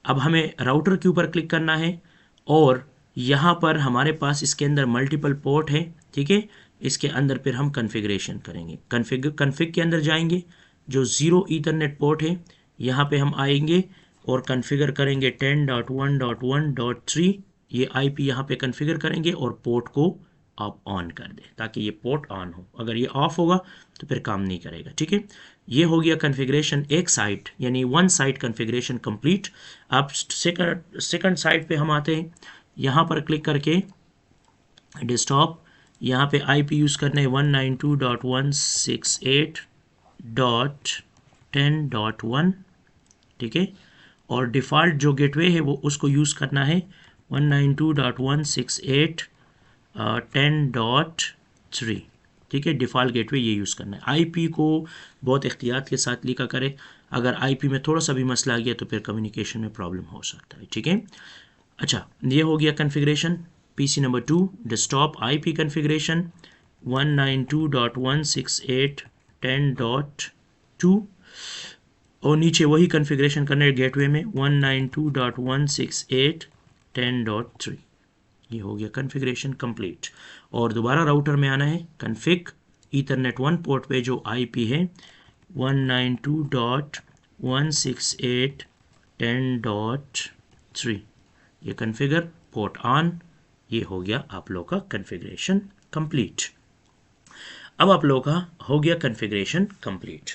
अब हमें राउटर के ऊपर क्लिक करना है और यहाँ पर हमारे पास इसके अंदर मल्टीपल पोर्ट है, ठीक है। इसके अंदर फिर हम कॉन्फ़िगरेशन करेंगे, कॉन्फ़िग के अंदर जाएंगे, जो 0 ईथरनेट पोर्ट है यहाँ पे हम आएंगे और कॉन्फ़िगर करेंगे 10.1.1.3, ये आईपी यहाँ पे कॉन्फ़िगर करेंगे और पोर्ट को आप ऑन कर दें ताकि ये पोर्ट ऑन हो। अगर ये ऑफ होगा तो फिर काम नहीं करेगा, ठीक है। ये हो गया कॉन्फ़िगरेशन एक साइट, यानी वन साइट कॉन्फ़िगरेशन कंप्लीट। अब सेकंड साइट पे हम आते हैं, यहाँ पर क्लिक करके डेस्कटॉप, यहाँ पे आईपी यूज़ करना है 192.168.10.1, ठीक है। और डिफ़ॉल्ट जो गेटवे है वो उसको यूज़ करना है 192.168.10.3, ठीक है। डिफ़ॉल्ट गेटवे ये यूज़ करना है। आईपी को बहुत एहतियात के साथ लिखा करें, अगर आईपी में थोड़ा सा भी मसला आ गया तो फिर कम्युनिकेशन में प्रॉब्लम हो सकता है, ठीक है। अच्छा, ये हो गया configuration. PC number 2 desktop IP configuration 192.168.10.2 और नीचे वही कॉन्फ़िगरेशन करना है गेटवे में 192.168.10.3। ये हो गया कॉन्फ़िगरेशन कंप्लीट। और दोबारा राउटर में आना है, कॉन्फ़िग ईथरनेट 1 पोर्ट पे जो आईपी है 192.168.10.3, ये कॉन्फ़िगर पोर्ट ऑन। ये हो गया आप लोग का कॉन्फ़िगरेशन कंप्लीट। अब आप लोग का हो गया कॉन्फ़िगरेशन कंप्लीट।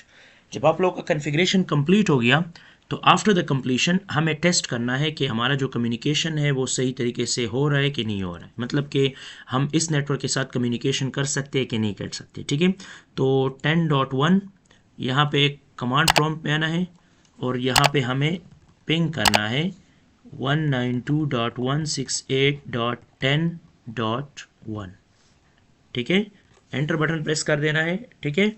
जब आप लोग का कॉन्फ़िगरेशन कंप्लीट हो गया तो आफ्टर द कंप्लीशन हमें टेस्ट करना है कि हमारा जो कम्युनिकेशन है वो सही तरीके से हो रहा है कि नहीं हो रहा है, मतलब कि हम इस नेटवर्क के साथ कम्युनिकेशन कर सकते हैं कि नहीं कर सकते, ठीक है। तो 10.1 यहाँ पे कमांड प्रॉम्प्ट में आना है और यहाँ पे हमें पिंग करना है 192.168.10.1, ठीक है। एंटर बटन प्रेस कर देना है, ठीक है।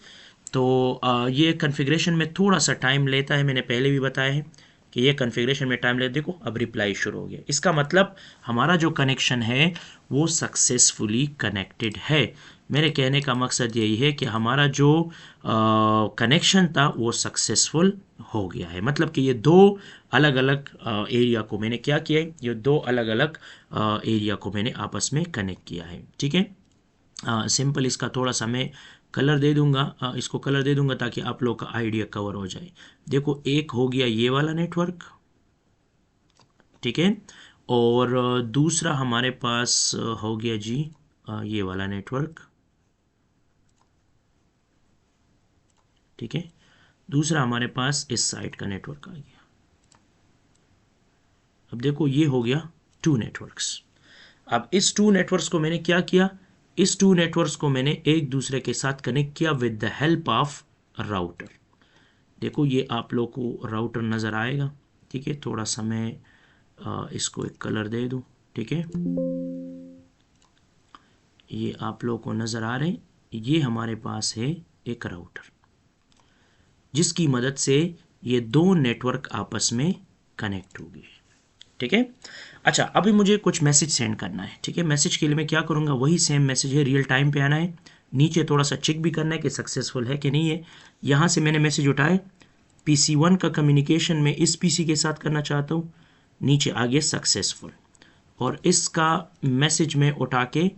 तो ये कॉन्फ़िगरेशन में थोड़ा सा टाइम लेता है, मैंने पहले भी बताया है कि ये कॉन्फ़िगरेशन में टाइम लेता है। देखो अब रिप्लाई शुरू हो गया, इसका मतलब हमारा जो कनेक्शन है वो सक्सेसफुली कनेक्टेड है। मेरे कहने का मकसद यही है कि हमारा जो कनेक्शन था वो सक्सेसफुल हो गया है, मतलब कि ये दो अलग अलग एरिया को मैंने क्या किया है, ये दो अलग अलग एरिया को मैंने आपस में कनेक्ट किया है, ठीक है। सिंपल इसका थोड़ा सा मैं कलर दे दूंगा, इसको कलर दे दूंगा ताकि आप लोग का आइडिया कवर हो जाए। देखो एक हो गया ये वाला नेटवर्क, ठीक है, और दूसरा हमारे पास हो गया जी ये वाला नेटवर्क, ठीक है। दूसरा हमारे पास इस साइड का नेटवर्क आ गया। अब देखो ये हो गया 2 नेटवर्क्स। अब इस 2 नेटवर्क्स को मैंने क्या किया, इस 2 नेटवर्क्स को मैंने एक दूसरे के साथ कनेक्ट किया with the help of router. देखो ये आप लोग को राउटर नज़र आएगा, ठीक है। थोड़ा सा मैं इसको एक कलर दे दूं, ठीक है। ये आप लोग को नज़र आ रहे हैं, ये हमारे पास है एक राउटर जिसकी मदद से ये दो नेटवर्क आपस में कनेक्ट हो गए, ठीक है। अच्छा, अभी मुझे कुछ मैसेज सेंड करना है, ठीक है। मैसेज के लिए मैं क्या करूँगा, वही सेम मैसेज है, रियल टाइम पे आना है, नीचे थोड़ा सा चेक भी करना है कि सक्सेसफुल है कि नहीं है। यहाँ से मैंने मैसेज उठाए, PC1 का कम्युनिकेशन में इस PC के साथ करना चाहता हूँ, नीचे आ गया सक्सेसफुल, और इसका मैसेज में उठा के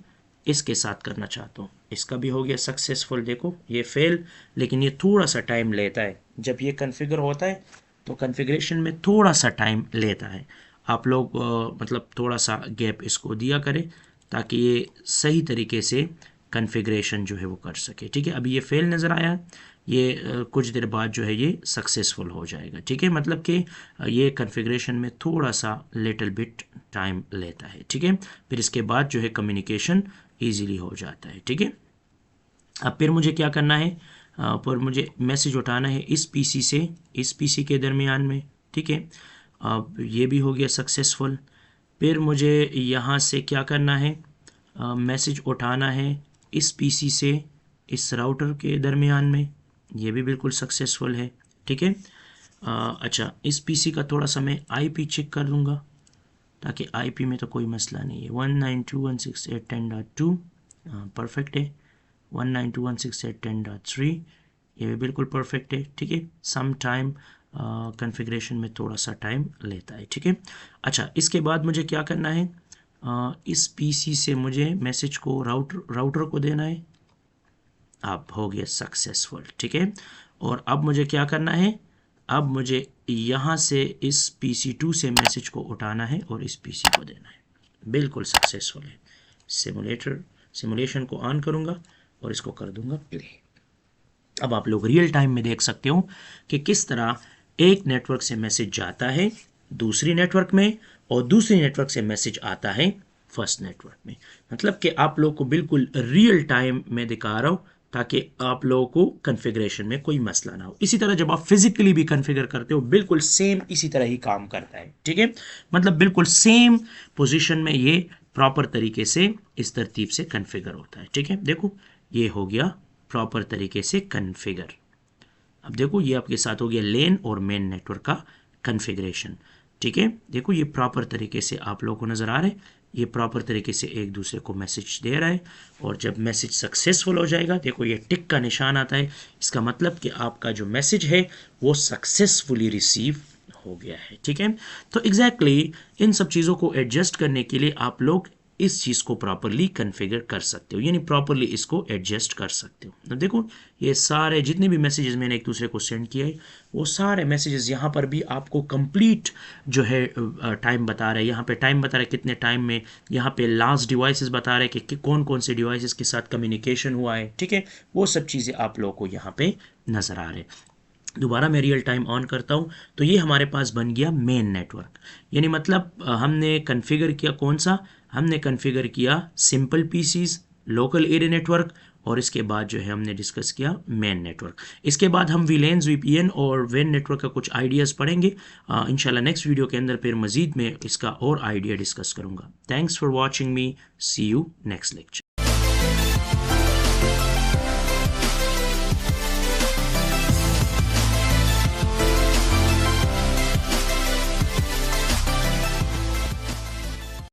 इसके साथ करना चाहता हूँ, इसका भी हो गया सक्सेसफुल। देखो ये फेल, लेकिन ये थोड़ा सा टाइम लेता है। जब ये कॉन्फ़िगर होता है तो कॉन्फ़िगरेशन में थोड़ा सा टाइम लेता है। आप लोग मतलब थोड़ा सा गैप इसको दिया करें ताकि ये सही तरीके से कॉन्फ़िगरेशन जो है वो कर सके। ठीक है, अभी ये फेल नज़र आया, ये कुछ देर बाद जो है ये सक्सेसफुल हो जाएगा। ठीक है, मतलब कि ये कॉन्फ़िगरेशन में थोड़ा सा लिटिल बिट टाइम लेता है। ठीक है, फिर इसके बाद जो है कम्युनिकेशन ईजीली हो जाता है। ठीक है, अब फिर मुझे क्या करना है, पर मुझे मैसेज उठाना है इस पीसी से इस पीसी के दरमियान में। ठीक है, अब ये भी हो गया सक्सेसफुल। फिर मुझे यहाँ से क्या करना है, मैसेज उठाना है इस पीसी से इस राउटर के दरमियान में, ये भी बिल्कुल सक्सेसफुल है। ठीक है, अच्छा इस पीसी का थोड़ा सा मैं आईपी चेक कर लूँगा ताकि आईपी में तो कोई मसला नहीं है। 192.168.10.2 परफेक्ट है। 192.168.10.3 ये भी बिल्कुल परफेक्ट है। ठीक है, सम टाइम कॉन्फ़िगरेशन में थोड़ा सा टाइम लेता है। ठीक है, अच्छा इसके बाद मुझे क्या करना है, इस पीसी से मुझे मैसेज को राउटर को देना है। अब हो गया सक्सेसफुल। ठीक है, और अब मुझे क्या करना है, अब मुझे यहाँ से इस PC2 से मैसेज को उठाना है और इस PC को देना है। बिल्कुल सक्सेसफुल है। सिमुलेशन को ऑन करूँगा और इसको कर दूंगा प्ले। अब आप लोग रियल टाइम में देख सकते हो कि किस तरह एक नेटवर्क से मैसेज जाता है दूसरी नेटवर्क में और दूसरी नेटवर्क से मैसेज आता है फर्स्ट नेटवर्क में। मतलब कि आप लोग को बिल्कुल रियल टाइम में दिखा रहा हूँ ताकि आप लोगों को कॉन्फ़िगरेशन में कोई मसला ना हो। इसी तरह जब आप फिजिकली भी कॉन्फ़िगर करते हो बिल्कुल सेम इसी तरह ही काम करता है। ठीक है, मतलब बिल्कुल सेम पोजीशन में ये प्रॉपर तरीके से इस तरतीब से कॉन्फ़िगर होता है। ठीक है, देखो ये हो गया प्रॉपर तरीके से कॉन्फ़िगर। अब देखो ये आपके साथ हो गया लेन और मेन नेटवर्क का कॉन्फ़िगरेशन। ठीक है, देखो ये प्रॉपर तरीके से आप लोगों को नज़र आ रहा है, ये प्रॉपर तरीके से एक दूसरे को मैसेज दे रहा है। और जब मैसेज सक्सेसफुल हो जाएगा, देखो ये टिक का निशान आता है, इसका मतलब कि आपका जो मैसेज है वो सक्सेसफुली रिसीव हो गया है। ठीक है, तो एग्जैक्टली इन सब चीज़ों को एडजस्ट करने के लिए आप लोग इस चीज़ को प्रॉपरली कॉन्फ़िगर कर सकते हो, यानी प्रॉपरली इसको एडजस्ट कर सकते हो। अब देखो ये सारे जितने भी मैसेजेस मैंने एक दूसरे को सेंड किए हैं वो सारे मैसेजेस यहाँ पर भी आपको कंप्लीट जो है टाइम बता रहे हैं। यहाँ पे टाइम बता रहे हैं कितने टाइम में, यहाँ पे लास्ट डिवाइसेस बता रहे हैं कि कौन कौन से डिवाइसेस के साथ कम्युनिकेशन हुआ है। ठीक है, वो सब चीज़ें आप लोगों को यहाँ पे नज़र आ रहे हैं। दोबारा मैं रियल टाइम ऑन करता हूँ तो ये हमारे पास बन गया मेन नेटवर्क, यानी मतलब हमने कॉन्फ़िगर किया कौन सा, हमने कॉन्फ़िगर किया simple PCs, local area network, और इसके बाद जो है हमने डिस्कस किया मेन नेटवर्क। इसके बाद हम वीलेंस वीपीएन और वेन नेटवर्क का कुछ आइडियाज़ पढ़ेंगे इंशाल्लाह नेक्स्ट वीडियो के अंदर। फिर मज़ीद में इसका और आइडिया डिस्कस करूँगा। Thanks for watching me, see you next lecture.